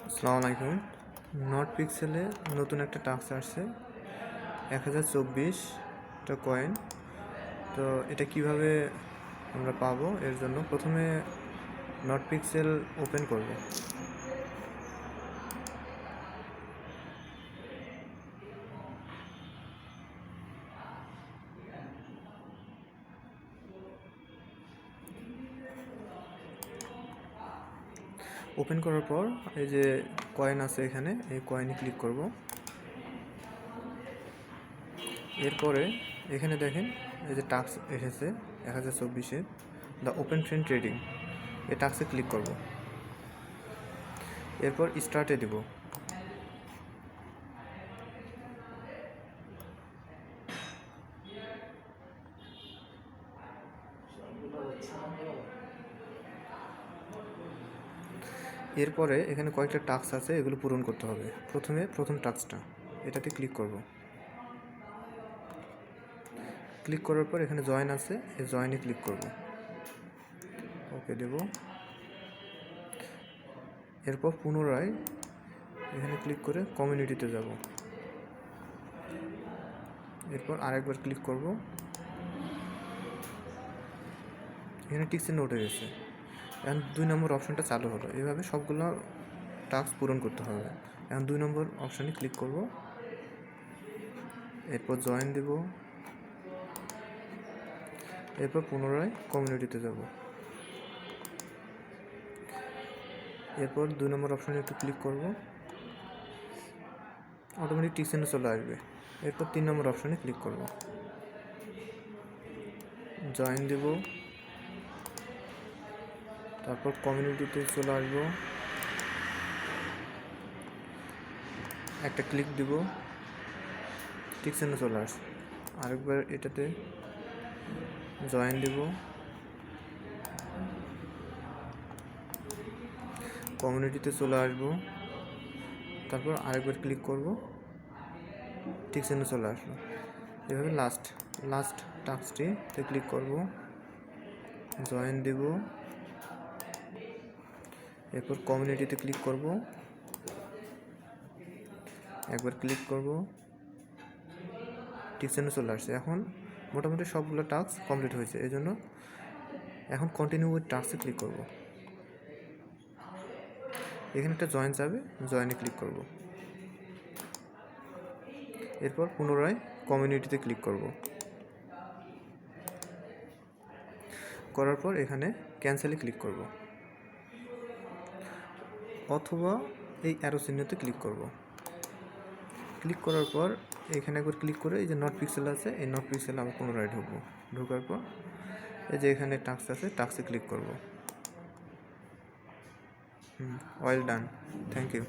আসসালামু আলাইকুম। নট পিক্সেলে নতুন একটা টাস্ক আসছে 1024টা কয়েন। তো এটা কিভাবে আমরা পাবো, এর জন্য প্রথমে নট পিক্সেল ওপেন করব। ওপেন করার পর এই যে কয়েন আছে এখানে, এই কয়েনে ক্লিক করব। এরপরে এখানে দেখেন এই যে টাস্ক এসেছে 1024-এ দ্য ওপেন ট্রেন্ড ট্রেডিং, এই টাস্কে ক্লিক করব। এরপর স্টার্টে দেব। এরপরে এখানে কয়েকটা টাস্ক আছে, এগুলো পূরণ করতে হবে। প্রথম টাস্কটা, এটাতে ক্লিক করব। ক্লিক করার পর এখানে জয়েন আছে, এই জয়েনে ক্লিক করব, ওকে দেব। এরপর পুনরায় এখানে ক্লিক করে কমিউনিটিতে যাব। এরপর আরেকবার ক্লিক করব, এখানে টিক চিহ্ন উঠে গেছে। এখন 2 নম্বর অপশানটা চালু হলো। এভাবে সবগুলো টাস্ক পূরণ করতে হবে। এখন 2 নম্বর অপশানে ক্লিক করব, এরপর জয়েন দেব, এরপর পুনরায় কমিউনিটিতে যাব। এরপর 2 নম্বর অপশানে একটু ক্লিক করব, অটোমেটিক টিক চিহ্ন চলে আসবে। এরপর 3 নম্বর অপশানে ক্লিক করব, জয়েন দেব, তারপর কমিউনিটিতে চলে আসবো, একটা ক্লিক দিব, টিক চিহ্ন চলে আসবে। আরেকবার এটাতে জয়েন দেব, কমিউনিটিতে চলে আসবো, তারপর আরেকবার ক্লিক করব, টিক চিহ্ন চলে আসলো। এভাবে লাস্ট টাস্কটিতে ক্লিক করব, জয়েন দেব, এরপর কমিউনিটিতে ক্লিক করব, একবার ক্লিক করব, টিক চিহ্ন চলে আসছে। এখন মোটামুটি সবগুলো টাস্ক কমপ্লিট হয়েছে। এই জন্য এখন কন্টিনিউ উইথ টাস্কে ক্লিক করব। এখানে একটা জয়েন যাবে, জয়েনে ক্লিক করব। এরপর পুনরায় কমিউনিটিতে ক্লিক করব। করার পর এখানে ক্যান্সেলে ক্লিক করব, অথবা এই অ্যারো চিহ্নতে ক্লিক করব। ক্লিক করার পর এখানে একবার ক্লিক করে এই যে নট পিক্সেল আছে, এই নট পিক্সেলে আবার পুনরায় ঢুকবো। ঢোকার পর এই যে এখানে টাস্ক আছে, টাস্কে ক্লিক করব। Well done, thank you.